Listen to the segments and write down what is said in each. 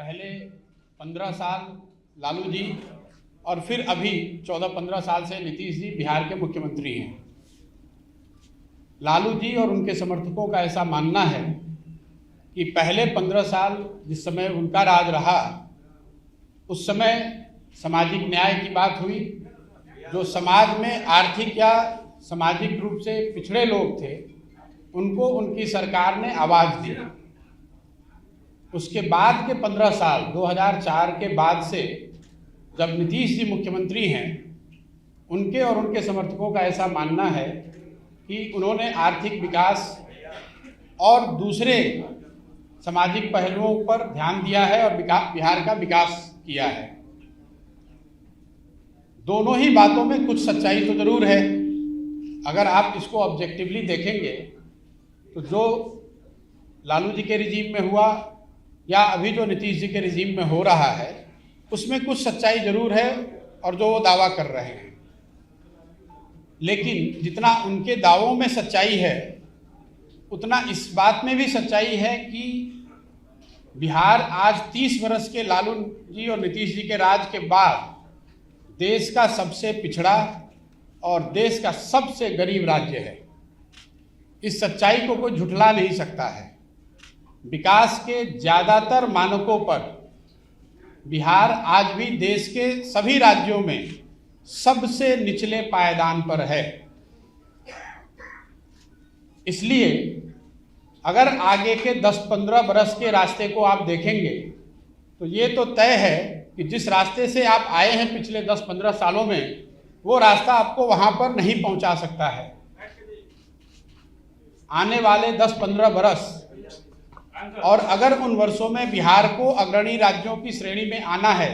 पहले 15 साल लालू जी और फिर अभी 14-15 साल से नीतीश जी बिहार के मुख्यमंत्री हैं। लालू जी और उनके समर्थकों का ऐसा मानना है कि पहले 15 साल जिस समय उनका राज रहा, उस समय सामाजिक न्याय की बात हुई। जो समाज में आर्थिक या सामाजिक रूप से पिछड़े लोग थे, उनको उनकी सरकार ने आवाज़ दी। उसके बाद के 15 साल 2004 के बाद से जब नीतीश जी मुख्यमंत्री हैं, उनके और उनके समर्थकों का ऐसा मानना है कि उन्होंने आर्थिक विकास और दूसरे सामाजिक पहलुओं पर ध्यान दिया है और बिहार का विकास किया है। दोनों ही बातों में कुछ सच्चाई तो जरूर है। अगर आप इसको ऑब्जेक्टिवली देखेंगे तो जो लालू जी के रिजीम में हुआ या अभी जो नीतीश जी के रिजीम में हो रहा है, उसमें कुछ सच्चाई जरूर है और जो वो दावा कर रहे हैं। लेकिन जितना उनके दावों में सच्चाई है, उतना इस बात में भी सच्चाई है कि बिहार आज 30 वर्ष के लालू जी और नीतीश जी के राज के बाद देश का सबसे पिछड़ा और देश का सबसे गरीब राज्य है। इस सच्चाई को कोई झुठला नहीं सकता है। विकास के ज़्यादातर मानकों पर बिहार आज भी देश के सभी राज्यों में सबसे निचले पायदान पर है। इसलिए अगर आगे के 10-15 बरस के रास्ते को आप देखेंगे तो ये तो तय है कि जिस रास्ते से आप आए हैं पिछले 10-15 सालों में, वो रास्ता आपको वहाँ पर नहीं पहुँचा सकता है। आने वाले 10-15 बरस और अगर उन वर्षों में बिहार को अग्रणी राज्यों की श्रेणी में आना है,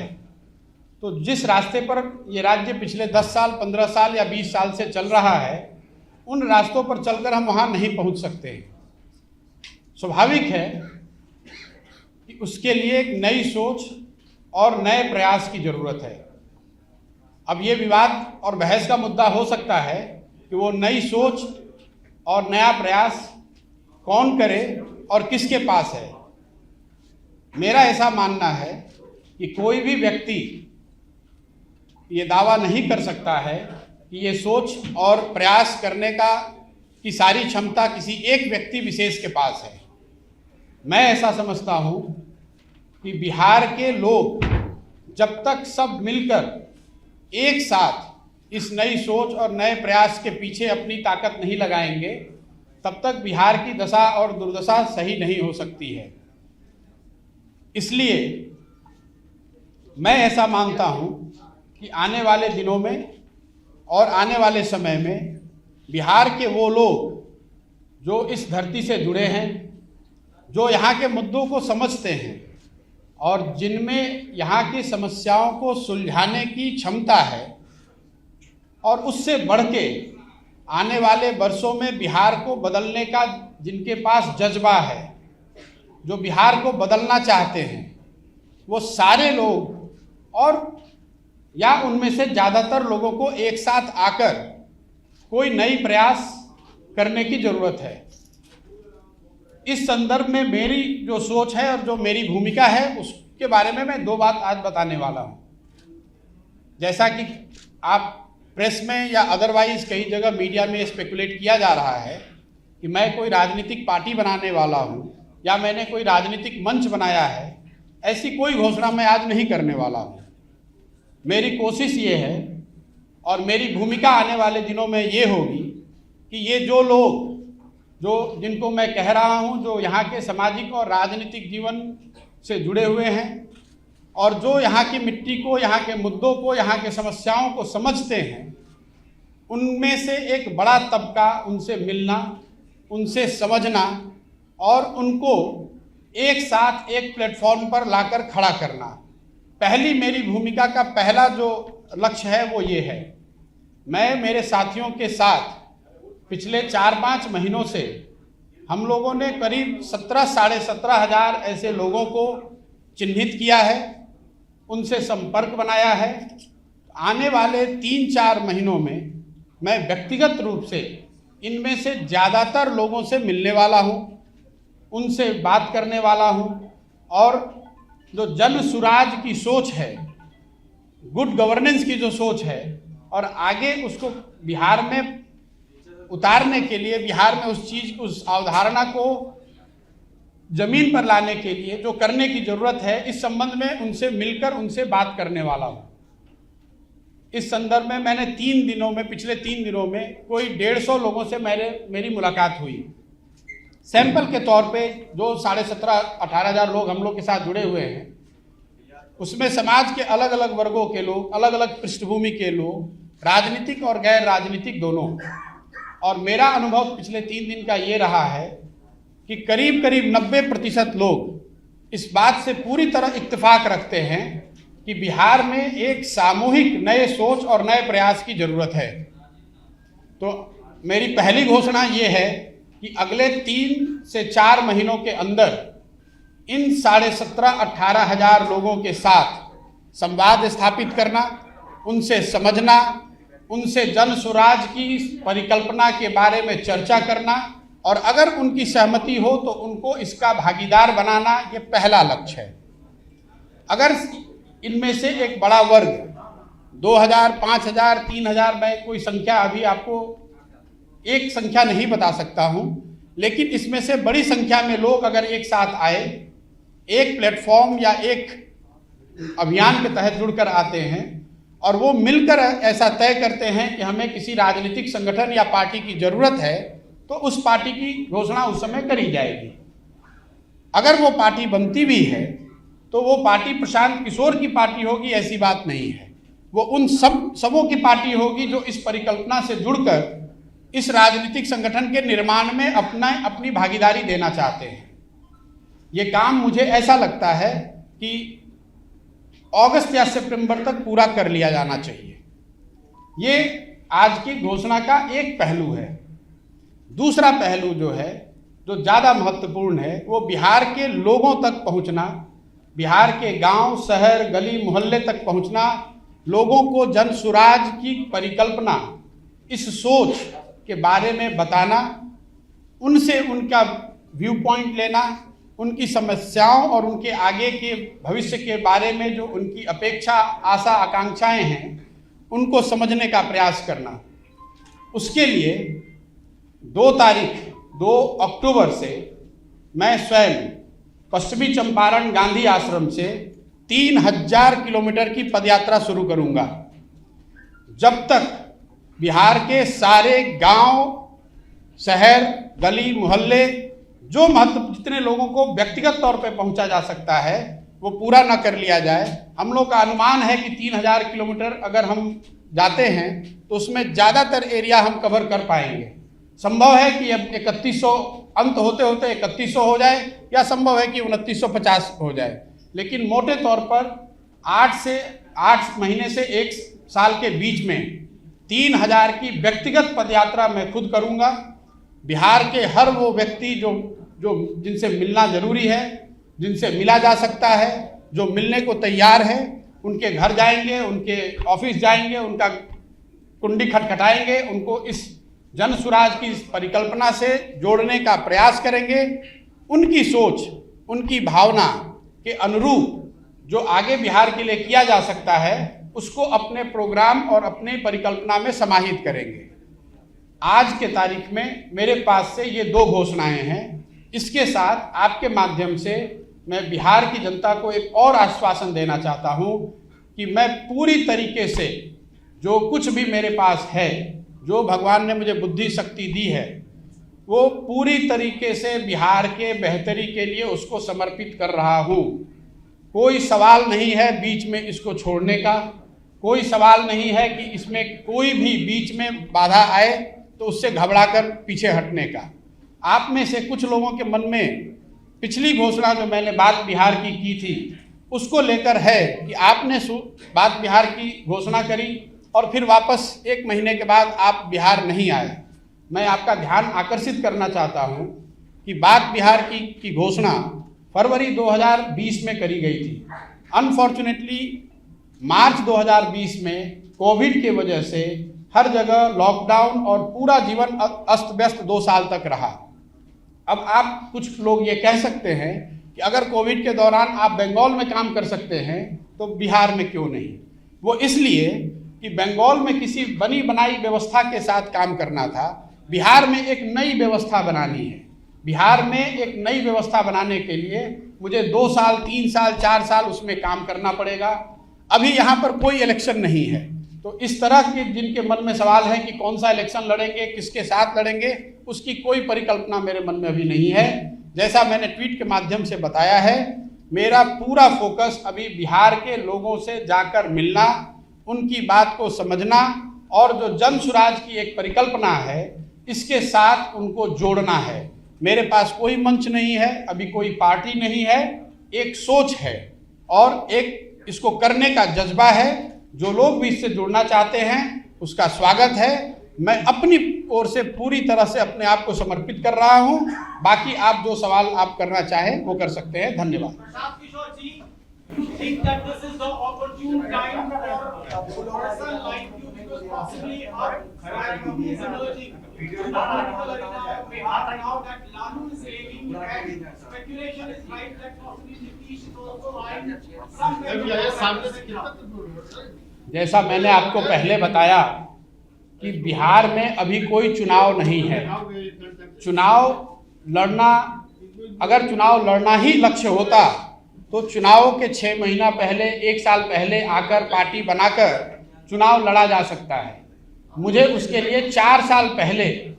तो जिस रास्ते पर ये राज्य पिछले 10 साल, 15 साल या 20 साल से चल रहा है, उन रास्तों पर चलकर हम वहाँ नहीं पहुँच सकते। स्वाभाविक है कि उसके लिए एक नई सोच और नए प्रयास की ज़रूरत है। अब ये विवाद और बहस का मुद्दा हो सकता है कि वो नई सोच और नया प्रयास कौन करे और किसके पास है। मेरा ऐसा मानना है कि कोई भी व्यक्ति ये दावा नहीं कर सकता है कि ये सोच और प्रयास करने की सारी क्षमता किसी एक व्यक्ति विशेष के पास है। मैं ऐसा समझता हूँ कि बिहार के लोग जब तक सब मिलकर एक साथ इस नई सोच और नए प्रयास के पीछे अपनी ताकत नहीं लगाएंगे, तब तक बिहार की दशा और दुर्दशा सही नहीं हो सकती है। इसलिए मैं ऐसा मानता हूँ कि आने वाले दिनों में और आने वाले समय में बिहार के वो लोग जो इस धरती से जुड़े हैं, जो यहाँ के मुद्दों को समझते हैं और जिनमें यहाँ की समस्याओं को सुलझाने की क्षमता है, और उससे बढ़ के आने वाले वर्षों में बिहार को बदलने का जिनके पास जज्बा है, जो बिहार को बदलना चाहते हैं, वो सारे लोग और या उनमें से ज़्यादातर लोगों को एक साथ आकर कोई नई प्रयास करने की ज़रूरत है। इस संदर्भ में मेरी जो सोच है और जो मेरी भूमिका है, उसके बारे में मैं 2 बात आज बताने वाला हूँ। जैसा कि आप प्रेस में या अदरवाइज कई जगह मीडिया में स्पेकुलेट किया जा रहा है कि मैं कोई राजनीतिक पार्टी बनाने वाला हूँ या मैंने कोई राजनीतिक मंच बनाया है, ऐसी कोई घोषणा मैं आज नहीं करने वाला हूँ। मेरी कोशिश ये है और मेरी भूमिका आने वाले दिनों में ये होगी कि ये जो लोग जिनको मैं कह रहा हूँ, जो यहाँ के सामाजिक और राजनीतिक जीवन से जुड़े हुए हैं और जो यहाँ की मिट्टी को, यहाँ के मुद्दों को, यहाँ के समस्याओं को समझते हैं, उनमें से एक बड़ा तबका उनसे मिलना, उनसे समझना और उनको एक साथ एक प्लेटफॉर्म पर लाकर खड़ा करना। पहली मेरी भूमिका का पहला जो लक्ष्य है वो ये है। मैं मेरे साथियों के साथ पिछले 4-5 महीनों से हम लोगों ने करीब 17,500 हज़ार ऐसे लोगों को चिन्हित किया है, उनसे संपर्क बनाया है। आने वाले 3-4 महीनों में मैं व्यक्तिगत रूप से इनमें से ज़्यादातर लोगों से मिलने वाला हूँ, उनसे बात करने वाला हूँ और जो जन सुराज की सोच है, गुड गवर्नेंस की जो सोच है, और आगे उसको बिहार में उतारने के लिए, बिहार में उस चीज, उस अवधारणा को जमीन पर लाने के लिए जो करने की जरूरत है, इस संबंध में उनसे मिलकर उनसे बात करने वाला हूं। इस संदर्भ में मैंने पिछले 3 दिनों में कोई 150 लोगों से मेरी मुलाकात हुई। सैंपल के तौर पे जो 17,500-18 हज़ार लोग हम लोग के साथ जुड़े हुए हैं, उसमें समाज के अलग अलग वर्गों के लोग, अलग अलग पृष्ठभूमि के लोग, राजनीतिक और गैर राजनीतिक दोनों। और मेरा अनुभव पिछले 3 दिन का ये रहा है कि करीब करीब 90% लोग इस बात से पूरी तरह इत्तेफाक रखते हैं कि बिहार में एक सामूहिक नए सोच और नए प्रयास की जरूरत है। तो मेरी पहली घोषणा ये है कि अगले 3 से 4 महीनों के अंदर इन 17,500-18 हज़ार लोगों के साथ संवाद स्थापित करना, उनसे समझना, उनसे जन सुराज की परिकल्पना के बारे में चर्चा करना, और अगर उनकी सहमति हो तो उनको इसका भागीदार बनाना, ये पहला लक्ष्य है। अगर इनमें से एक बड़ा वर्ग 2,000, 5,000, 3,000, मैं कोई संख्या अभी आपको एक संख्या नहीं बता सकता हूं, लेकिन इसमें से बड़ी संख्या में लोग अगर एक साथ आए, एक प्लेटफॉर्म या एक अभियान के तहत जुड़कर आते हैं और वो मिलकर ऐसा तय करते हैं कि हमें किसी राजनीतिक संगठन या पार्टी की जरूरत है, तो उस पार्टी की घोषणा उस समय करी जाएगी। अगर वो पार्टी बनती भी है तो वो पार्टी प्रशांत किशोर की पार्टी होगी, ऐसी बात नहीं है। वो उन सबों की पार्टी होगी जो इस परिकल्पना से जुड़कर इस राजनीतिक संगठन के निर्माण में अपनी भागीदारी देना चाहते हैं। ये काम मुझे ऐसा लगता है कि अगस्त या सितंबर तक पूरा कर लिया जाना चाहिए। ये आज की घोषणा का एक पहलू है। दूसरा पहलू जो है, जो ज़्यादा महत्वपूर्ण है, वो बिहार के लोगों तक पहुंचना, बिहार के गांव, शहर, गली, मोहल्ले तक पहुंचना, लोगों को जन सुराज की परिकल्पना, इस सोच के बारे में बताना, उनसे उनका व्यू पॉइंट लेना, उनकी समस्याओं और उनके आगे के भविष्य के बारे में जो उनकी अपेक्षा, आशा, आकांक्षाएं हैं, उनको समझने का प्रयास करना। उसके लिए 2 अक्टूबर से मैं स्वयं पश्चिमी चंपारण गांधी आश्रम से 3,000 किलोमीटर की पदयात्रा शुरू करूंगा। जब तक बिहार के सारे गांव, शहर, गली, मोहल्ले, जो जितने लोगों को व्यक्तिगत तौर पे पहुंचा जा सकता है, वो पूरा न कर लिया जाए। हम लोग का अनुमान है कि 3,000 किलोमीटर अगर हम जाते हैं तो उसमें ज़्यादातर एरिया हम कवर कर पाएंगे। संभव है कि अब 3100 अंत होते होते 3100 हो जाए, या संभव है कि 2950 हो जाए, लेकिन मोटे तौर पर 8 महीने से 1 साल के बीच में 3,000 की व्यक्तिगत पदयात्रा मैं खुद करूंगा। बिहार के हर वो व्यक्ति जो जिनसे मिलना जरूरी है, जिनसे मिला जा सकता है, जो मिलने को तैयार है, उनके घर जाएंगे, उनके ऑफिस जाएंगे, उनका कुंडी खटखटाएंगे, उनको इस जन सुराज की परिकल्पना से जोड़ने का प्रयास करेंगे। उनकी सोच, उनकी भावना के अनुरूप जो आगे बिहार के लिए किया जा सकता है, उसको अपने प्रोग्राम और अपने परिकल्पना में समाहित करेंगे। आज के तारीख में मेरे पास से ये 2 घोषणाएं हैं। इसके साथ आपके माध्यम से मैं बिहार की जनता को एक और आश्वासन देना चाहता हूं कि मैं पूरी तरीके से जो कुछ भी मेरे पास है, जो भगवान ने मुझे बुद्धि शक्ति दी है, वो पूरी तरीके से बिहार के बेहतरी के लिए उसको समर्पित कर रहा हूँ। कोई सवाल नहीं है बीच में इसको छोड़ने का, कोई सवाल नहीं है कि इसमें कोई भी बीच में बाधा आए तो उससे घबराकर पीछे हटने का। आप में से कुछ लोगों के मन में पिछली घोषणा जो मैंने बात बिहार की थी, उसको लेकर है कि आपने बात बिहार की घोषणा करी और फिर वापस 1 महीने के बाद आप बिहार नहीं आए। मैं आपका ध्यान आकर्षित करना चाहता हूं कि बात बिहार की घोषणा फरवरी 2020 में करी गई थी। अनफॉर्चुनेटली मार्च 2020 में कोविड के वजह से हर जगह लॉकडाउन और पूरा जीवन अस्त व्यस्त 2 साल तक रहा। अब आप कुछ लोग ये कह सकते हैं कि अगर कोविड के दौरान आप बंगाल में काम कर सकते हैं तो बिहार में क्यों नहीं। वो इसलिए कि बंगाल में किसी बनी बनाई व्यवस्था के साथ काम करना था, बिहार में एक नई व्यवस्था बनानी है। बिहार में एक नई व्यवस्था बनाने के लिए मुझे 2 साल, 3 साल, 4 साल उसमें काम करना पड़ेगा। अभी यहाँ पर कोई इलेक्शन नहीं है, तो इस तरह के जिनके मन में सवाल है कि कौन सा इलेक्शन लड़ेंगे, किसके साथ लड़ेंगे, उसकी कोई परिकल्पना मेरे मन में अभी नहीं है। जैसा मैंने ट्वीट के माध्यम से बताया है, मेरा पूरा फोकस अभी बिहार के लोगों से जाकर मिलना, उनकी बात को समझना और जो जन सुराज की एक परिकल्पना है इसके साथ उनको जोड़ना है। मेरे पास कोई मंच नहीं है, अभी कोई पार्टी नहीं है, एक सोच है और एक इसको करने का जज्बा है। जो लोग भी इससे जुड़ना चाहते हैं उसका स्वागत है। मैं अपनी ओर से पूरी तरह से अपने आप को समर्पित कर रहा हूं। बाकी आप जो सवाल आप करना चाहें वो कर सकते हैं। धन्यवाद। जैसा मैंने आपको पहले बताया कि बिहार में अभी कोई चुनाव नहीं है। चुनाव लड़ना, अगर चुनाव लड़ना ही लक्ष्य होता तो चुनाव के 6 महीना पहले, 1 साल पहले आकर पार्टी बनाकर चुनाव लड़ा जा सकता है। मुझे उसके लिए 4 साल पहले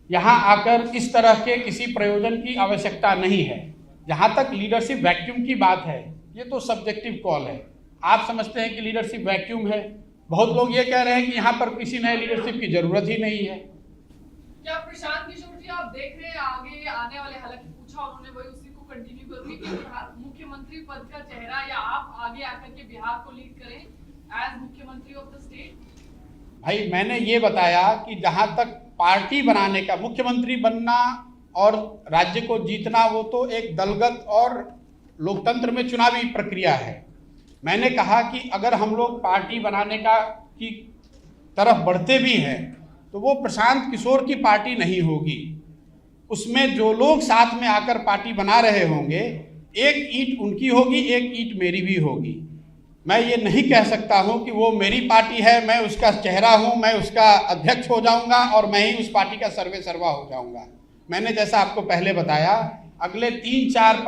यहाँ आकर इस तरह के किसी प्रयोजन की आवश्यकता नहीं है। जहाँ तक लीडरशिप वैक्यूम की बात है, ये तो सब्जेक्टिव कॉल है। आप समझते हैं कि लीडरशिप वैक्यूम है, बहुत लोग ये कह रहे हैं कि यहाँ पर किसी नए लीडरशिप की जरूरत ही नहीं है। क्या प्रशांत किशोर जी आप देख रहे हैं आगे आने वाले, हालांकि पूछा उन्होंने वही उसी को कंटिन्यू करूंगी कि मुख्यमंत्री पद का चेहरा या आप आगे आकर के बिहार को लीड करें एज मुख्यमंत्री ऑफ द स्टेट? भाई मैंने ये बताया कि जहाँ तक पार्टी बनाने का, मुख्यमंत्री बनना और राज्य को जीतना वो तो एक दलगत और लोकतंत्र में चुनावी प्रक्रिया है। मैंने कहा कि अगर हम लोग पार्टी बनाने की तरफ बढ़ते भी हैं तो वो प्रशांत किशोर की पार्टी नहीं होगी। उसमें जो लोग साथ में आकर पार्टी बना रहे होंगे, एक ईंट उनकी होगी, एक ईंट मेरी भी होगी। मैं ये नहीं कह सकता हूँ कि वो मेरी पार्टी है, मैं उसका चेहरा हूँ, मैं उसका अध्यक्ष हो जाऊँगा और मैं ही उस पार्टी का सर्वे सर्वा हो जाऊँगा। मैंने जैसा आपको पहले बताया, अगले 3-4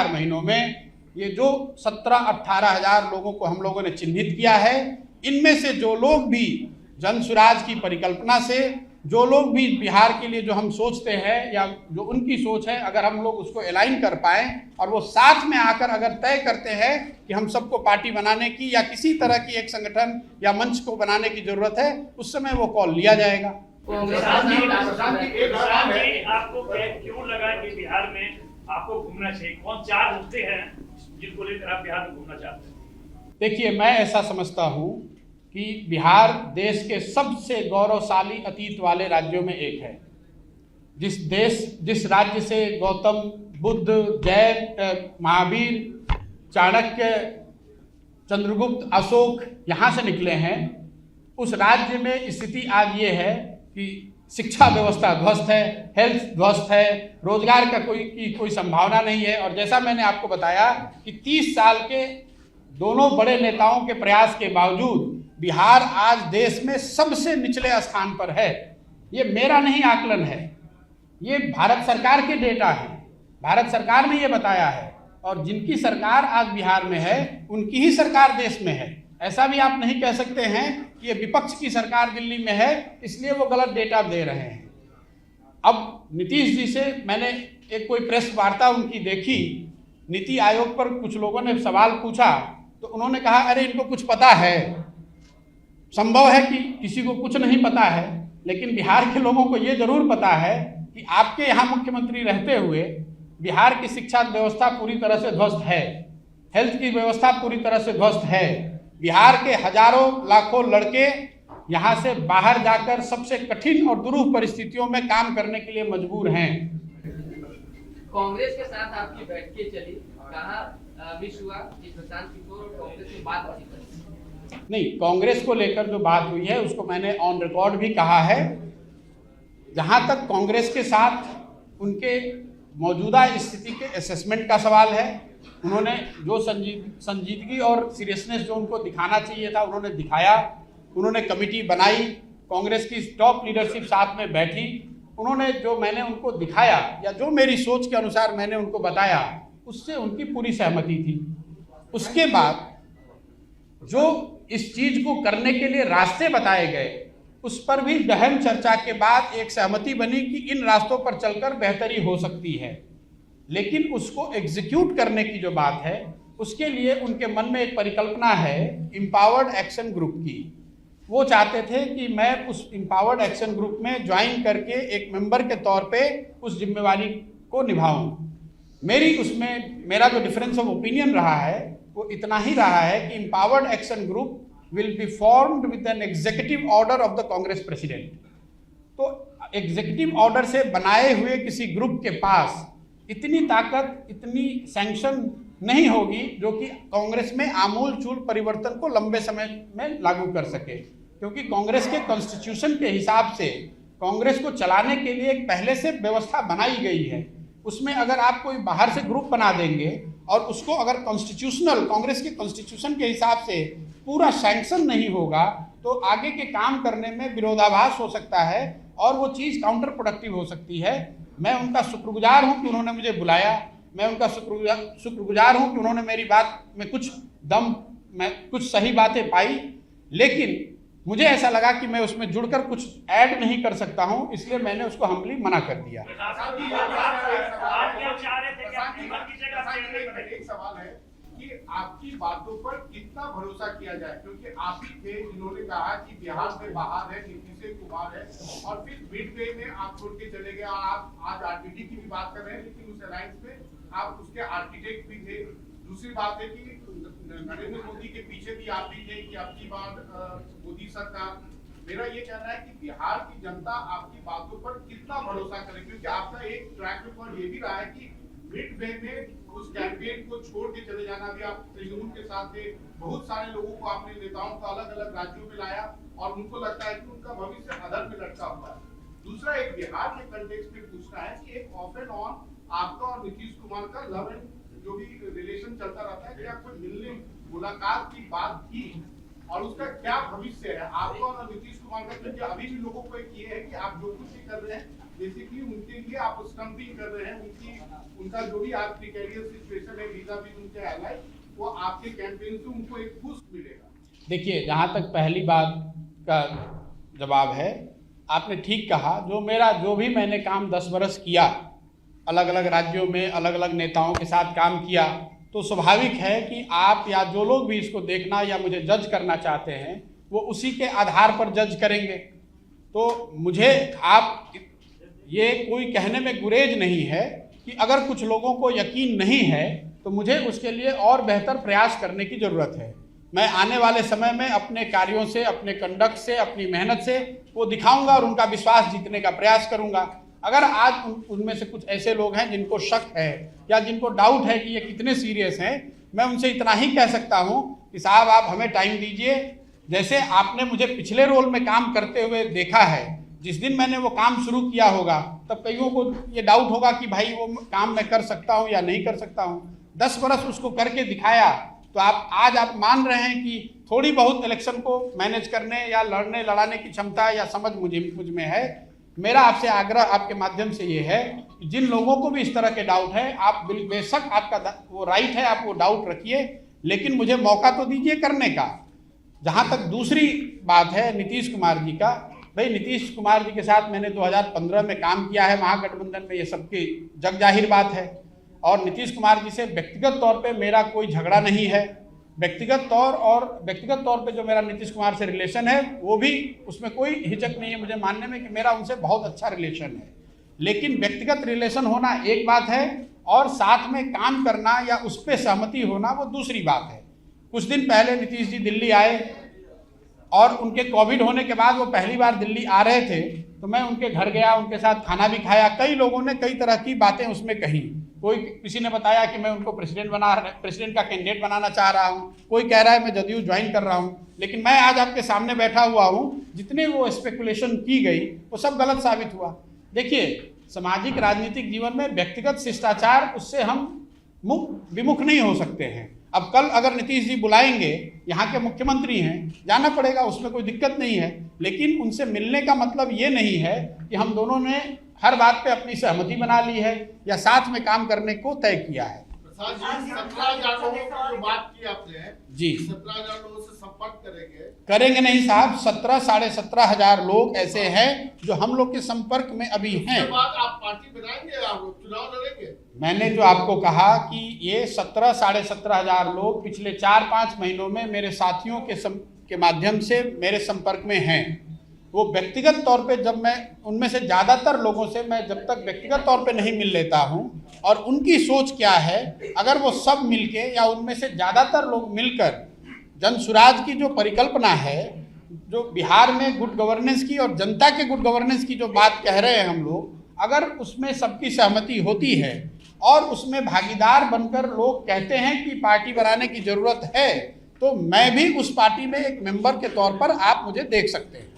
महीनों में ये जो 17-18 हज़ार लोगों को हम लोगों ने चिन्हित किया है, इनमें से जो लोग भी जन सुराज की परिकल्पना से, जो लोग भी बिहार के लिए जो हम सोचते हैं या जो उनकी सोच है, अगर हम लोग उसको अलाइन कर पाएँ और वो साथ में आकर अगर तय करते हैं कि हम सबको पार्टी बनाने की या किसी तरह की एक संगठन या मंच को बनाने की जरूरत है, उस समय वो कॉल लिया जाएगा। आपको क्यों लगा कि बिहार में आपको घूमना चाहिए? कौन 4 मुद्दे हैं जिनको लेकर आप बिहार में घूमना चाहते हैं? देखिए, मैं ऐसा समझता हूँ कि बिहार देश के सबसे गौरवशाली अतीत वाले राज्यों में एक है। जिस राज्य से गौतम बुद्ध, जैन, महावीर, चाणक्य, चंद्रगुप्त, अशोक यहाँ से निकले हैं, उस राज्य में स्थिति आज ये है कि शिक्षा व्यवस्था ध्वस्त है, हेल्थ ध्वस्त है, रोजगार का कोई संभावना नहीं है। और जैसा मैंने आपको बताया कि 30 साल के दोनों बड़े नेताओं के प्रयास के बावजूद बिहार आज देश में सबसे निचले स्थान पर है। ये मेरा नहीं आकलन है, ये भारत सरकार के डेटा है। भारत सरकार ने ये बताया है और जिनकी सरकार आज बिहार में है उनकी ही सरकार देश में है। ऐसा भी आप नहीं कह सकते हैं कि ये विपक्ष की सरकार दिल्ली में है इसलिए वो गलत डेटा दे रहे हैं। अब नीतीश जी से मैंने एक कोई प्रेस वार्ता उनकी देखी, नीति आयोग पर कुछ लोगों ने सवाल पूछा तो उन्होंने कहा अरे इनको कुछ पता है। संभव है कि किसी को कुछ नहीं पता है, लेकिन बिहार के लोगों को ये जरूर पता है कि आपके यहाँ मुख्यमंत्री रहते हुए बिहार की शिक्षा व्यवस्था पूरी तरह से ध्वस्त है, हेल्थ की व्यवस्था पूरी तरह से ध्वस्त है। बिहार के हजारों लाखों लड़के यहाँ से बाहर जाकर सबसे कठिन और दुरूह परिस्थितियों में काम करने के लिए मजबूर हैं। कांग्रेस के साथ आपकी बैठकें चली, कहा विश हुआ कि प्रशांत किशोर और कांग्रेस में बात नहीं? नहीं, कांग्रेस को लेकर जो बात हुई है उसको मैंने ऑन रिकॉर्ड भी कहा है। जहाँ तक कांग्रेस के साथ उनके मौजूदा स्थिति के असेसमेंट का सवाल है। उन्होंने जो संजीदगी और सीरियसनेस जो उनको दिखाना चाहिए था उन्होंने दिखाया। उन्होंने कमेटी बनाई, कांग्रेस की टॉप लीडरशिप साथ में बैठी, उन्होंने जो मैंने उनको दिखाया या जो मेरी सोच के अनुसार मैंने उनको बताया उससे उनकी पूरी सहमति थी। उसके बाद जो इस चीज को करने के लिए रास्ते बताए गए उस पर भी गहन चर्चा के बाद एक सहमति बनी कि इन रास्तों पर चलकर बेहतरी हो सकती है। लेकिन उसको एग्जीक्यूट करने की जो बात है उसके लिए उनके मन में एक परिकल्पना है एम्पावर्ड एक्शन ग्रुप की। वो चाहते थे कि मैं उस एम्पावर्ड एक्शन ग्रुप में ज्वाइन करके एक मेंबर के तौर पे उस जिम्मेवारी को निभाऊं। मेरा जो डिफरेंस ऑफ ओपिनियन रहा है वो इतना ही रहा है कि empowered action group will be formed with an executive order of the Congress president. तो एग्जीक्यूटिव ऑर्डर से बनाए हुए किसी ग्रुप के पास इतनी ताकत, इतनी सैंक्शन नहीं होगी जो कि कांग्रेस में आमूल चूल परिवर्तन को लंबे समय में लागू कर सके, क्योंकि कांग्रेस के कॉन्स्टिट्यूशन के हिसाब से कांग्रेस को चलाने के लिए एक पहले से व्यवस्था बनाई गई है। उसमें अगर आप कोई बाहर से ग्रुप बना देंगे और उसको अगर कॉन्स्टिट्यूशनल कांग्रेस के कॉन्स्टिट्यूशन के हिसाब से पूरा सैंक्शन नहीं होगा तो आगे के काम करने में विरोधाभास हो सकता है और वो चीज़ काउंटर प्रोडक्टिव हो सकती है। मैं उनका शुक्रगुजार हूं कि उन्होंने मुझे बुलाया, मैं उनका शुक्रगुजार हूं कि उन्होंने मेरी बात में कुछ सही बातें पाई, लेकिन मुझे ऐसा लगा कि मैं उसमें जुड़कर कुछ ऐड नहीं कर सकता हूं, इसलिए मैंने उसको हम्बली मना कर दिया। एक सवाल है कि आपकी बातों पर कितना भरोसा किया जाए, क्योंकि आप ही थे जिन्होंने कहा कि बिहार में बाहर है, नीतीश कुमार है, और फिर मिडवे में आप छोड़ के चले गए। आप आज आरपीटी की भी बात कर रहे हैं, लेकिन उस अलायंस में आप उसके आर्किटेक्ट भी थे। दूसरी बात है कि नरेंद्र मोदी के पीछे भी आप भी थे कि आपकी बात मोदी सरकार। मेरा ये कहना है कि बिहार की जनता आपकी बातों पर कितना भरोसा करे, क्योंकि आपका एक ट्रैक रिकॉर्ड ये भी रहा है कि मिडवे में उस कैंपेन को छोड़ के चले जाना भी आप तृणमूल के साथ थे। बहुत सारे लोगों को आपने नेताओं को अलग अलग राज्यों में लाया और उनको लगता है कि उनका भविष्य अधर में लटका हुआ है। दूसरा, एक बिहार के कंटेक्स्ट में पूछना है कि एक ऑफ एंड ऑन आपका और नीतीश कुमार का लव एंड जो भी रिलेशन चलता रहता है, क्या कोई मिलने मुलाकात की बात थी और उसका क्या भविष्य है आपका और नीतीश कुमार का? क्योंकि अभी भी लोगों को एक ये है कि आप जो कुछ भी कर रहे हैं बेसिकली उनके लिए आप स्टंपिंग कर रहे हैं, उनका जो भी आप प्रिकेरियस सिचुएशन है वीजा भी उनके एलाइ, वो आपके कैंपेन से उनको एक बूस्ट मिलेगा। देखिए, जहाँ तक पहली बात का जवाब है, आपने ठीक कहा। जो भी मैंने काम 10 बरस किया, अलग अलग राज्यों में अलग अलग नेताओं के साथ काम किया, तो स्वाभाविक है कि आप या जो लोग भी इसको देखना या मुझे जज करना चाहते हैं वो उसी के आधार पर जज करेंगे। तो मुझे आप ये कोई कहने में गुरेज नहीं है कि अगर कुछ लोगों को यकीन नहीं है तो मुझे उसके लिए और बेहतर प्रयास करने की ज़रूरत है। मैं आने वाले समय में अपने कार्यों से, अपने कंडक्ट से, अपनी मेहनत से वो दिखाऊंगा और उनका विश्वास जीतने का प्रयास करूंगा। अगर आज उनमें से कुछ ऐसे लोग हैं जिनको शक है या जिनको डाउट है कि ये कितने सीरियस हैं, मैं उनसे इतना ही कह सकता हूं कि साहब आप हमें टाइम दीजिए। जैसे आपने मुझे पिछले रोल में काम करते हुए देखा है, जिस दिन मैंने वो काम शुरू किया होगा तब कईयों को ये डाउट होगा कि भाई वो काम मैं कर सकता हूँ या नहीं कर सकता हूँ। 10 बरस उसको करके दिखाया, तो आज आप मान रहे हैं कि थोड़ी बहुत इलेक्शन को मैनेज करने या लड़ाने की क्षमता या समझ मुझ में है। मेरा आपसे आग्रह आपके माध्यम से ये है कि जिन लोगों को भी इस तरह के डाउट है, आप बेशक आपका वो राइट है, आप वो डाउट रखिए, लेकिन मुझे मौका तो दीजिए करने का। जहाँ तक दूसरी बात है नीतीश कुमार जी का, भाई नीतीश कुमार जी के साथ मैंने 2015 में काम किया है महागठबंधन में, ये सबकी जग जाहिर बात है। और नीतीश कुमार जी से व्यक्तिगत तौर पे मेरा कोई झगड़ा नहीं है। व्यक्तिगत तौर पे जो मेरा नीतीश कुमार से रिलेशन है वो भी, उसमें कोई हिचक नहीं है मुझे मानने में कि मेरा उनसे बहुत अच्छा रिलेशन है। लेकिन व्यक्तिगत रिलेशन होना एक बात है और साथ में काम करना या उस पर सहमति होना वो दूसरी बात है। कुछ दिन पहले नीतीश जी दिल्ली आए और उनके कोविड होने के बाद वो पहली बार दिल्ली आ रहे थे, तो मैं उनके घर गया, उनके साथ खाना भी खाया। कई लोगों ने कई तरह की बातें उसमें कही। किसी ने बताया कि मैं उनको प्रेसिडेंट का कैंडिडेट बनाना चाह रहा हूँ, कोई कह रहा है मैं जदयू ज्वाइन कर रहा हूँ। लेकिन मैं आज आपके सामने बैठा हुआ हूँ, जितने वो स्पेकुलेशन की गई वो सब गलत साबित हुआ। देखिए, सामाजिक राजनीतिक जीवन में व्यक्तिगत शिष्टाचार, उससे हम विमुख नहीं हो सकते हैं। अब कल अगर नीतीश जी बुलाएंगे, यहाँ के मुख्यमंत्री हैं, जाना पड़ेगा, उसमें कोई दिक्कत नहीं है। लेकिन उनसे मिलने का मतलब ये नहीं है कि हम दोनों ने हर बात पे अपनी सहमति बना ली है या साथ में काम करने को तय किया है। 17,000 लोगों की जो बात की आपने जी, 17,000 लोगों से संपर्क करेंगे नहीं साहब। 17 साढ़े 17,000 लोग ऐसे हैं जो हम लोग के संपर्क में अभी हैं। उसके बाद आप पार्टी बनाएंगे, आप चुनाव लड़ेंगे? मैंने जो आपको कहा कि ये 17 साढ़े 17,000 लोग पिछले 4-5 महीनों में मेरे साथियों के माध्यम से मेरे संपर्क में हैं। वो व्यक्तिगत तौर पे जब मैं उनमें से ज़्यादातर लोगों से मैं जब तक व्यक्तिगत तौर पे नहीं मिल लेता हूँ और उनकी सोच क्या है, अगर वो सब मिलके या उनमें से ज़्यादातर लोग मिलकर जन सुराज की जो परिकल्पना है, जो बिहार में गुड गवर्नेंस की और जनता के गुड गवर्नेंस की जो बात कह रहे हैं हम लोग, अगर उसमें सबकी सहमति होती है और उसमें भागीदार बनकर लोग कहते हैं कि पार्टी बनाने की ज़रूरत है, तो मैं भी उस पार्टी में एक मेंबर के तौर पर आप मुझे देख सकते हैं।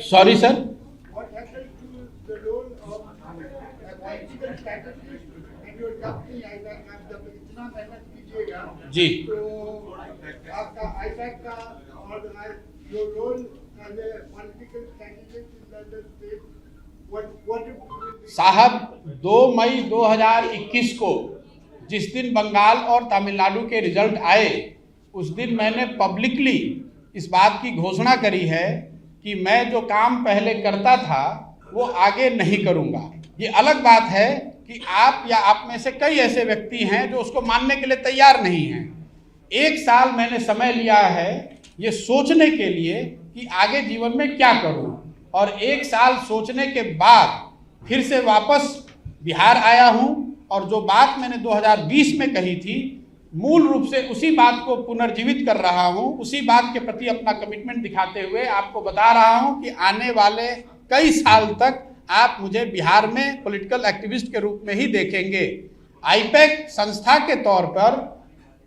सॉरी सर, जी, आपका आईपैक का और जो role as a political candidate in the state, what साहब 2 मई 2021 को जिस दिन बंगाल और तमिलनाडु के रिजल्ट आए, उस दिन मैंने पब्लिकली इस बात की घोषणा करी है कि मैं जो काम पहले करता था वो आगे नहीं करूंगा। ये अलग बात है कि आप या आप में से कई ऐसे व्यक्ति हैं जो उसको मानने के लिए तैयार नहीं हैं। 1 साल मैंने समय लिया है ये सोचने के लिए कि आगे जीवन में क्या करूं, और 1 साल सोचने के बाद फिर से वापस बिहार आया हूं और जो बात मैंने 2020 में कही थी, मूल रूप से उसी बात को पुनर्जीवित कर रहा हूं। उसी बात के प्रति अपना कमिटमेंट दिखाते हुए आपको बता रहा हूं कि आने वाले कई साल तक आप मुझे बिहार में पॉलिटिकल एक्टिविस्ट के रूप में ही देखेंगे। आईपैक संस्था के तौर पर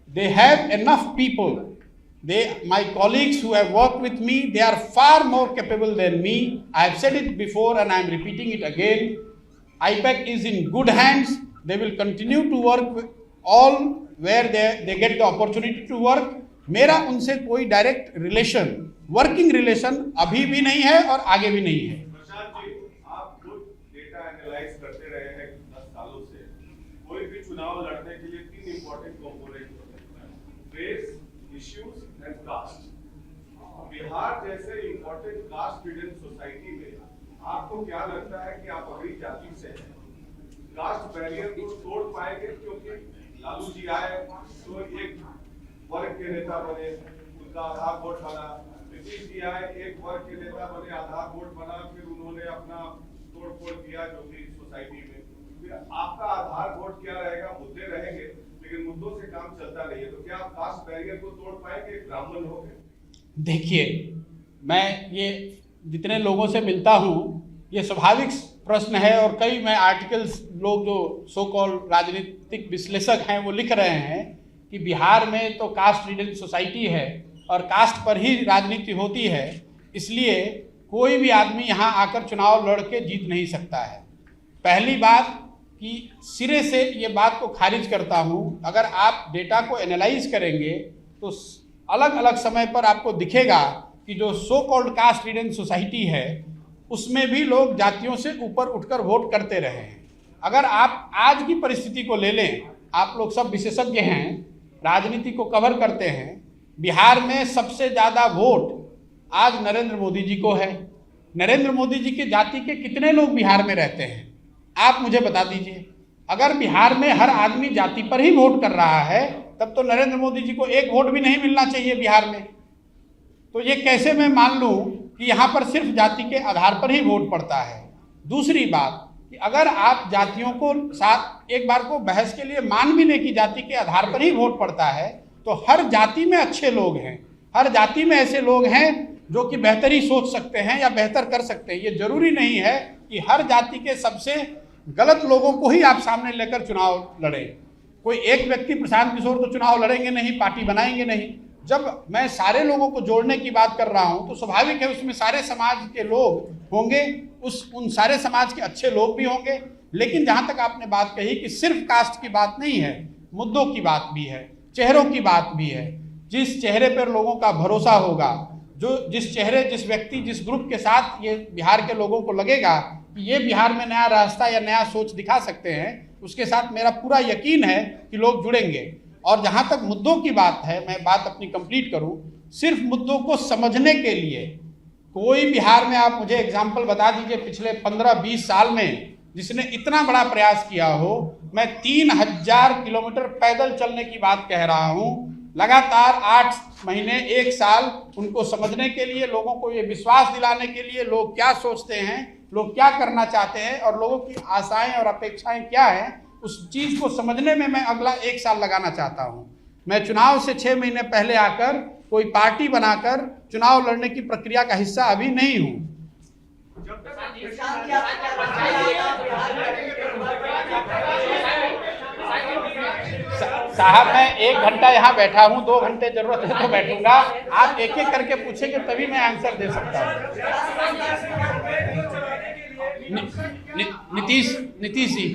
they have enough people, my colleagues who have worked with me, they are far more capable than me. I have said it before and I am repeating it again. IPAC is in good hands. They will continue to work all where they get the opportunity to work. मेरा उनसे कोई direct relation, working relation अभी भी नहीं है और आगे भी नहीं है। प्रशांत जी, आप गुड डेटा एनालाइज करते रहे हैं 10 सालों से। कोई भी चुनाव लड़ने के लिए 3 इंपॉर्टेंट कंपोनेंट होते हैं, race, issues and caste. Bihar जैसे इंपॉर्टेंट कास्ट रिडन सोसाइटी में आपको क्या लगता है कि आप अगली जाति से हैं, कास्ट बैरियर को तोड़ पाएंगे? क्योंकि लालू जी आए तो एक वर्ग के नेता बने, उनका आधार वोट बना। नीतीश जी आए, एक वर्ग के नेता बने, आधार वोट बना, फिर उन्होंने अपना तोड़ फोड़ किया जो कि सोसाइटी में। फिर आपका आधार वोट क्या रहेगा? मुद्दे रहेंगे लेकिन मुद्दों से काम चलता नहीं है। तो क्या आप कास्ट बैरियर को तोड़ पाएंगे ब्राह्मण हो गए? देखिए, मैं ये जितने लोगों से मिलता हूँ, ये स्वाभाविक प्रश्न है और कई मैं आर्टिकल्स, लोग जो सो कॉल राजनीतिक विश्लेषक हैं वो लिख रहे हैं कि बिहार में तो कास्ट रिडन सोसाइटी है और कास्ट पर ही राजनीति होती है, इसलिए कोई भी आदमी यहाँ आकर चुनाव लड़ के जीत नहीं सकता है। पहली बात कि सिरे से ये बात को खारिज करता हूँ। अगर आप डेटा को एनालाइज करेंगे तो अलग अलग समय पर आपको दिखेगा कि जो so called caste ridden society है उसमें भी लोग जातियों से ऊपर उठकर वोट करते रहे हैं। अगर आप आज की परिस्थिति को ले लें, आप लोग सब विशेषज्ञ हैं, राजनीति को कवर करते हैं, बिहार में सबसे ज़्यादा वोट आज नरेंद्र मोदी जी को है। नरेंद्र मोदी जी की जाति के कितने लोग बिहार में रहते हैं, आप मुझे बता दीजिए। अगर बिहार में हर आदमी जाति पर ही वोट कर रहा है, तब तो नरेंद्र मोदी जी को 1 वोट भी नहीं मिलना चाहिए बिहार में। तो ये कैसे मैं मान लूं कि यहाँ पर सिर्फ जाति के आधार पर ही वोट पड़ता है। दूसरी बात कि अगर आप जातियों को साथ एक बार को बहस के लिए मान भी लें कि जाति के आधार पर ही वोट पड़ता है, तो हर जाति में अच्छे लोग हैं, हर जाति में ऐसे लोग हैं जो कि बेहतरी सोच सकते हैं या बेहतर कर सकते हैं। ये जरूरी नहीं है कि हर जाति के सबसे गलत लोगों को ही आप सामने लेकर चुनाव लड़ें। कोई एक व्यक्ति प्रशांत किशोर तो चुनाव लड़ेंगे नहीं, पार्टी बनाएंगे नहीं। जब मैं सारे लोगों को जोड़ने की बात कर रहा हूं तो स्वाभाविक है उसमें सारे समाज के लोग होंगे, उन सारे समाज के अच्छे लोग भी होंगे। लेकिन जहां तक आपने बात कही कि सिर्फ कास्ट की बात नहीं है, मुद्दों की बात भी है, चेहरों की बात भी है। जिस चेहरे पर लोगों का भरोसा होगा, जिस व्यक्ति जिस ग्रुप के साथ ये बिहार के लोगों को लगेगा कि ये बिहार में नया रास्ता या नया सोच दिखा सकते हैं, उसके साथ मेरा पूरा यकीन है कि लोग जुड़ेंगे। और जहां तक मुद्दों की बात है, मैं बात अपनी कंप्लीट करूं, सिर्फ मुद्दों को समझने के लिए कोई बिहार में आप मुझे एग्जाम्पल बता दीजिए पिछले 15-20 साल में जिसने इतना बड़ा प्रयास किया हो। मैं 3000 किलोमीटर पैदल चलने की बात कह रहा हूं, लगातार 8 महीने 1 साल उनको समझने के लिए, लोगों को ये विश्वास दिलाने के लिए लोग क्या सोचते हैं, लोग क्या करना चाहते हैं और लोगों की आशाएं और अपेक्षाएं क्या हैं, उस चीज को समझने में मैं अगला 1 साल लगाना चाहता हूं। मैं चुनाव से 6 महीने पहले आकर कोई पार्टी बनाकर चुनाव लड़ने की प्रक्रिया का हिस्सा अभी नहीं हूं। साहब मैं 1 घंटा यहाँ बैठा हूँ, 2 घंटे जरूरत है तो बैठूंगा। आप एक एक करके पूछेंगे तभी मैं आंसर दे सकता हूँ। नीतीश जी,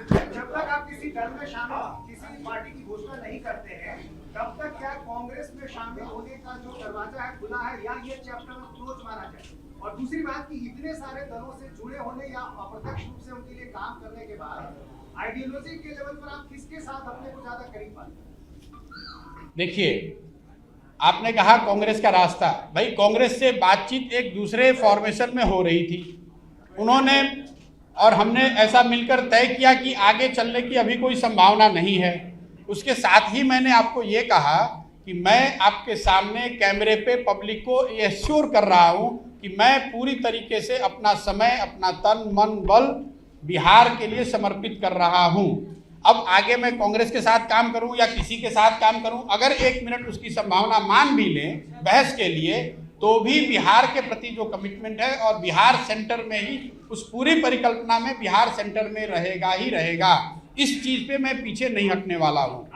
जब तक आप किसी दल में शामिल, किसी पार्टी की घोषणा नहीं करते हैं, तब तक क्या कांग्रेस में शामिल होने का जो दरवाजा है खुला है या ये चैप्टर क्लोज माना जाए? और दूसरी बात कि इतने सारे दलों से जुड़े होने या अप्रत्यक्ष रूप से उनके लिए काम करने के बाद आइडियोलॉजी के लेवल पर आप किसके साथ अपने को ज्यादा करीब पाते? देखिए, आपने कहा कांग्रेस का रास्ता, भाई कांग्रेस से बातचीत एक दूसरे फॉर्मेशन में हो रही थी, उन्होंने और हमने ऐसा मिलकर तय किया कि आगे चलने की अभी कोई संभावना नहीं है। उसके साथ ही मैंने आपको ये कहा कि मैं आपके सामने कैमरे पे पब्लिक को ये एश्योर कर रहा हूँ कि मैं पूरी तरीके से अपना समय, अपना तन मन बल बिहार के लिए समर्पित कर रहा हूँ। अब आगे मैं कांग्रेस के साथ काम करूँ या किसी के साथ काम करूँ, अगर 1 मिनट उसकी संभावना मान भी लें बहस के लिए, तो भी बिहार के प्रति जो कमिटमेंट है और बिहार सेंटर में ही, उस पूरी परिकल्पना में बिहार सेंटर में रहेगा ही रहेगा। इस चीज पे मैं पीछे नहीं हटने वाला हूँ।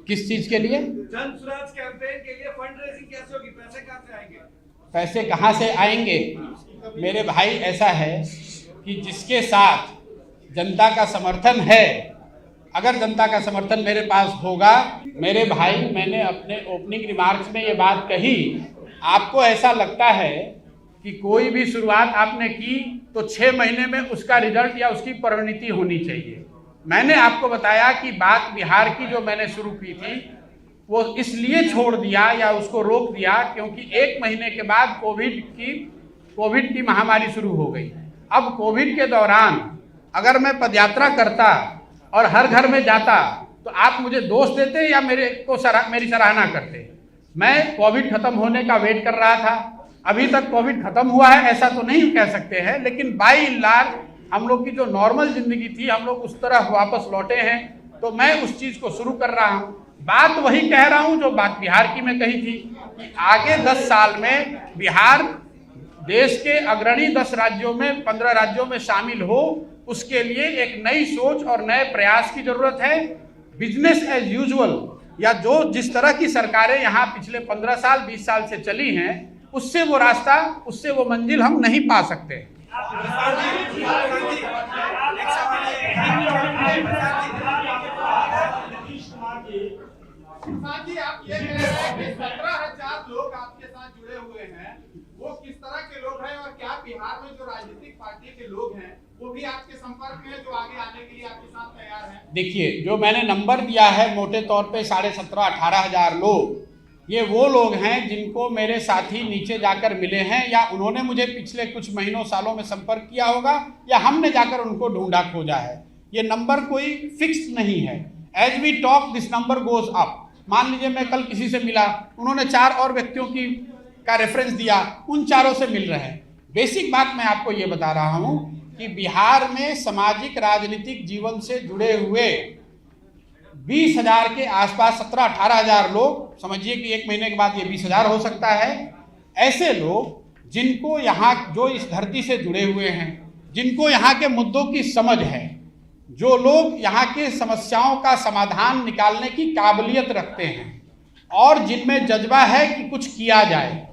किस चीज के लिए? जन स्वराज कैंपेन के लिए फंड रेजिंग कैसे होगी? पैसे कहाँ से आएंगे? पैसे कहाँ से आएंगे? मेरे भाई, ऐसा है कि जिसके साथ जनता का समर्थन है, अगर जनता का समर्थन मेरे पास होगा, मेरे भाई, मैंने अपने ओपनिंग रिमार्क्स में ये बात कही, आपको ऐसा लगता है कि कोई भी शुरुआत आपने की तो 6 महीने में उसका रिजल्ट या उसकी परिणति होनी चाहिए। मैंने आपको बताया कि बात बिहार की जो मैंने शुरू की थी वो इसलिए छोड़ दिया या उसको रोक दिया क्योंकि 1 महीने के बाद कोविड की महामारी शुरू हो गई। अब कोविड के दौरान अगर मैं पदयात्रा करता और हर घर में जाता तो आप मुझे दोष देते या मेरी सराहना करते? मैं कोविड खत्म होने का वेट कर रहा था। अभी तक कोविड खत्म हुआ है ऐसा तो नहीं कह सकते हैं, लेकिन बाई लार्ज हम लोग की जो नॉर्मल जिंदगी थी हम लोग उस तरह वापस लौटे हैं। तो मैं उस चीज को शुरू कर रहा हूँ। बात वही कह रहा हूँ जो बात बिहार की मैं कही थी कि आगे 10 साल में बिहार देश के अग्रणी 10 राज्यों में 15 राज्यों में शामिल हो, उसके लिए एक नई सोच और नए प्रयास की जरूरत है। बिजनेस एज यूजुअल या जो जिस तरह की सरकारें यहाँ पिछले 15 साल 20 साल से चली हैं, उससे वो रास्ता, उससे वो मंजिल हम नहीं पा सकते। आप ये कह रहे हैं कि 17,000 लोग आपके साथ जुड़े हुए हैं, वो किस तरह के लोग हैं और क्या बिहार में जो राजनीतिक पार्टी के लोग हैं वो भी आपके संपर्क में जो आगे आने के लिए आपके साथ तैयार हैं? देखिए, जो मैंने नंबर दिया है मोटे तौर पे 17,500-18,000 लोग, ये वो लोग हैं जिनको मेरे साथी नीचे जाकर मिले हैं या उन्होंने मुझे पिछले कुछ महीनों सालों में संपर्क किया होगा या हमने जाकर उनको ढूंढा खोजा है। ये नंबर कोई फिक्स नहीं है। As we talk this number goes up. मान लीजिए मैं कल किसी से मिला, उन्होंने 4 और व्यक्तियों का रेफरेंस दिया, उन 4 से मिल रहे हैं। बेसिक बात मैं आपको ये बता रहा हूँ कि बिहार में सामाजिक राजनीतिक जीवन से जुड़े हुए 20,000 के आसपास 17,000-18,000 लोग, समझिए कि 1 महीने के बाद ये 20,000 हो सकता है। ऐसे लोग जिनको यहाँ जो इस धरती से जुड़े हुए हैं, जिनको यहाँ के मुद्दों की समझ है, जो लोग यहाँ के समस्याओं का समाधान निकालने की काबिलियत रखते हैं और जिनमें जज्बा है कि कुछ किया जाए,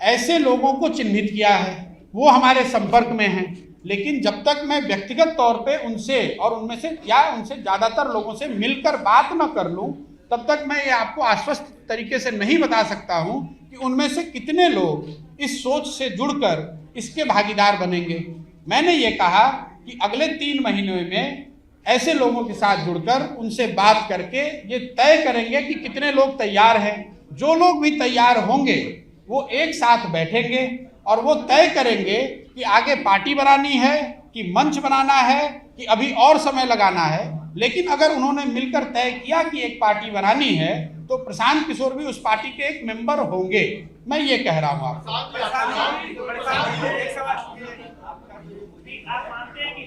ऐसे लोगों को चिन्हित किया है। वो हमारे संपर्क में हैं। लेकिन जब तक मैं व्यक्तिगत तौर पे उनसे और उनमें से या उनसे ज़्यादातर लोगों से मिलकर बात न कर लूं, तब तक मैं ये आपको आश्वस्त तरीके से नहीं बता सकता हूं कि उनमें से कितने लोग इस सोच से जुड़कर इसके भागीदार बनेंगे। मैंने ये कहा कि अगले 3 महीनों में ऐसे लोगों के साथ जुड़कर उनसे बात करके ये तय करेंगे कि कितने लोग तैयार हैं। जो लोग भी तैयार होंगे वो एक साथ बैठेंगे और वो तय करेंगे कि आगे पार्टी बनानी है कि मंच बनाना है कि अभी और समय लगाना है। लेकिन अगर उन्होंने मिलकर तय किया कि एक पार्टी बनानी है तो प्रशांत किशोर भी उस पार्टी के एक मेंबर होंगे। मैं ये कह रहा हूँ आपको। आप मानते हैं कि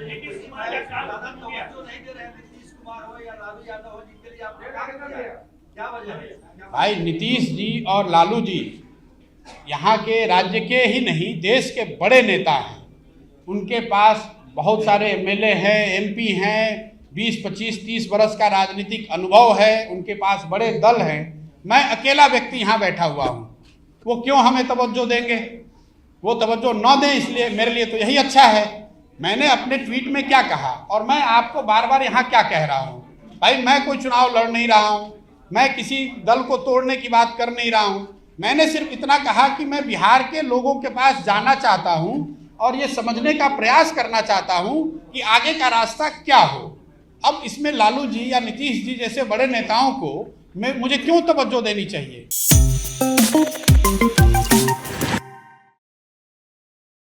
नीतीश कुमार का काल खत्म हो गया? नीतीश कुमार हो या लालू यादव हो, जिनके लिए आपने क्या वजह है? भाई नीतीश जी और लालू जी यहाँ के राज्य के ही नहीं देश के बड़े नेता हैं। उनके पास बहुत सारे एमएलए हैं, एमपी हैं, 20, 25, 30 वर्ष का राजनीतिक अनुभव है। उनके पास बड़े दल हैं। मैं अकेला व्यक्ति यहाँ बैठा हुआ हूँ। वो क्यों हमें तवज्जो देंगे? वो तवज्जो न दें, इसलिए मेरे लिए तो यही अच्छा है। मैंने अपने ट्वीट में क्या कहा और मैं आपको बार बार यहाँ क्या कह रहा हूँ? भाई मैं कोई चुनाव लड़ नहीं रहा हूँ, मैं किसी दल को तोड़ने की बात कर नहीं रहा हूँ। मैंने सिर्फ इतना कहा कि मैं बिहार के लोगों के पास जाना चाहता हूँ और ये समझने का प्रयास करना चाहता हूँ कि आगे का रास्ता क्या हो। अब इसमें लालू जी या नीतीश जी जैसे बड़े नेताओं को मुझे क्यों तवज्जो देनी चाहिए?